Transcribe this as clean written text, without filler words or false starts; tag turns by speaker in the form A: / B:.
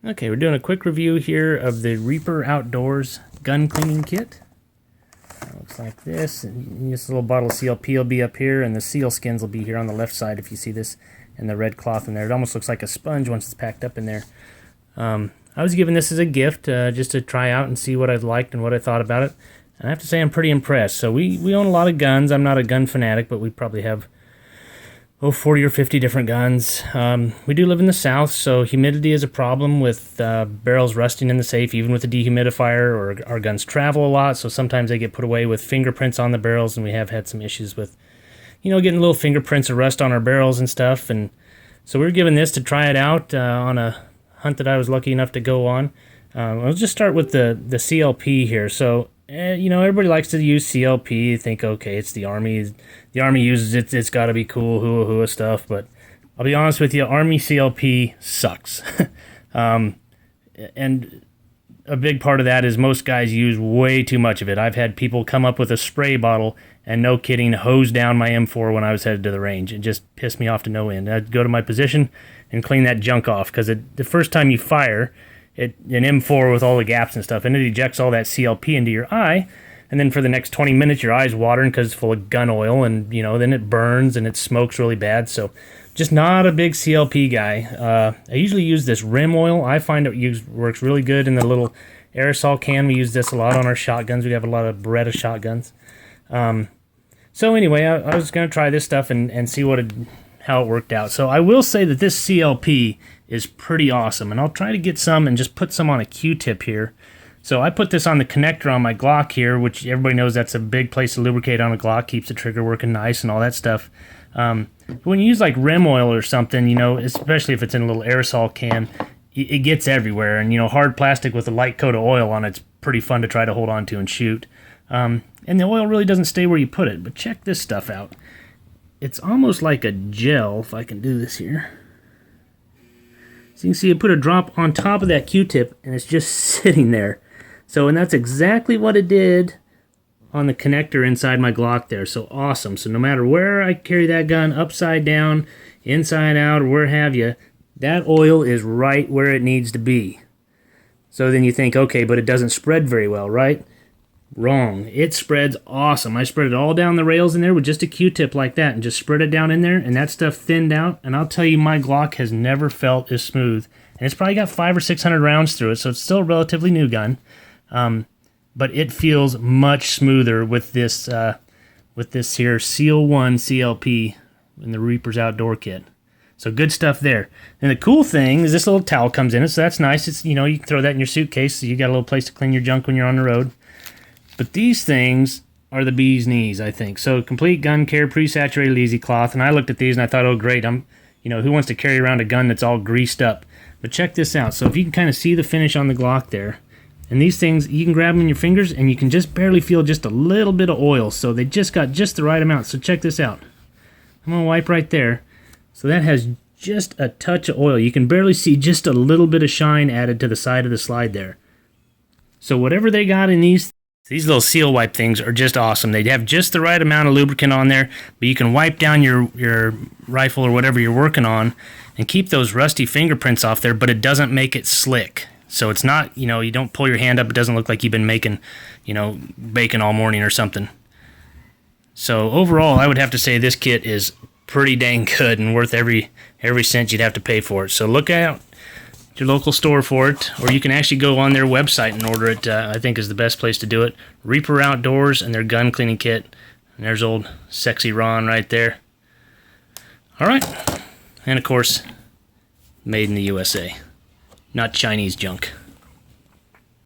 A: Okay, we're doing a quick review here of the Reaper Outdoors gun cleaning kit. It looks like this, and this little bottle of CLP will be up here, and the seal skins will be here on the left side if you see this, and the red cloth in there. It almost looks like a sponge once it's packed up in there. I was given this as a gift just to try out and see what I liked and what I thought about it. And I have to say I'm pretty impressed. So we own a lot of guns. I'm not a gun fanatic, but we probably have 40 or 50 different guns. We do live in the South, so humidity is a problem with barrels rusting in the safe, even with a dehumidifier, or our guns travel a lot, so sometimes they get put away with fingerprints on the barrels, and we have had some issues with, getting little fingerprints of rust on our barrels and stuff. And so we were given this to try it out on a hunt that I was lucky enough to go on. I'll just start with the CLP here. So everybody likes to use CLP. You think, okay, it's the Army. The Army uses it. It's got to be cool, hoo-ha stuff. But I'll be honest with you, Army CLP sucks. And a big part of that is most guys use way too much of it. I've had people come up with a spray bottle and, no kidding, hose down my M4 when I was headed to the range. It just pissed me off to no end. I'd go to my position and clean that junk off, because the first time you fire an M4 with all the gaps and stuff, and it ejects all that CLP into your eye, and then for the next 20 minutes your eye's watering because it's full of gun oil, and then it burns and it smokes really bad. So just not a big CLP guy. I usually use this rim oil. I find it works really good in the little aerosol can. We use this a lot on our shotguns. We have a lot of Beretta shotguns. So anyway, I was going to try this stuff and see how it worked out. So I will say that this CLP is pretty awesome, and I'll try to get some and just put some on a Q-tip here. So I put this on the connector on my Glock here, which everybody knows that's a big place to lubricate on a Glock, keeps the trigger working nice and all that stuff. When you use like rim oil or something, especially if it's in a little aerosol can, it gets everywhere, and hard plastic with a light coat of oil on it's pretty fun to try to hold on to and shoot. And the oil really doesn't stay where you put it. But check this stuff out. It's almost like a gel, if I can do this here. So you can see it put a drop on top of that Q-tip, and it's just sitting there. And that's exactly what it did on the connector inside my Glock there. So awesome. So no matter where I carry that gun, upside down, inside out, or where have you, that oil is right where it needs to be. So then you think, okay, but it doesn't spread very well, right? Wrong. It spreads awesome. I spread it all down the rails in there with just a Q-tip like that, and just spread it down in there, and that stuff thinned out. And I'll tell you, my Glock has never felt as smooth. And it's probably got 500 or 600 rounds through it, so it's still a relatively new gun. But it feels much smoother with this here Seal 1 CLP in the Reaper's Outdoor Kit. So good stuff there. And the cool thing is this little towel comes in it, so that's nice. It's you can throw that in your suitcase, so you got a little place to clean your junk when you're on the road. But these things are the bee's knees, I think. So complete gun care, pre-saturated easy cloth. And I looked at these and I thought, oh great, who wants to carry around a gun that's all greased up? But check this out. So if you can kind of see the finish on the Glock there, and these things, you can grab them in your fingers and you can just barely feel just a little bit of oil. So they just got just the right amount. So check this out. I'm going to wipe right there. So that has just a touch of oil. You can barely see just a little bit of shine added to the side of the slide there. So whatever they got in these little seal wipe things are just awesome. They have just the right amount of lubricant on there, but you can wipe down your rifle or whatever you're working on and keep those rusty fingerprints off there, but it doesn't make it slick. So it's not, you don't pull your hand up, it doesn't look like you've been making, bacon all morning or something. So overall, I would have to say this kit is pretty dang good and worth every cent you'd have to pay for it. So look out your local store for it, or you can actually go on their website and order it. I think is the best place to do it. Reaper Outdoors and their gun cleaning kit. And there's old sexy Ron right there. All right, and of course, made in the USA, not Chinese junk.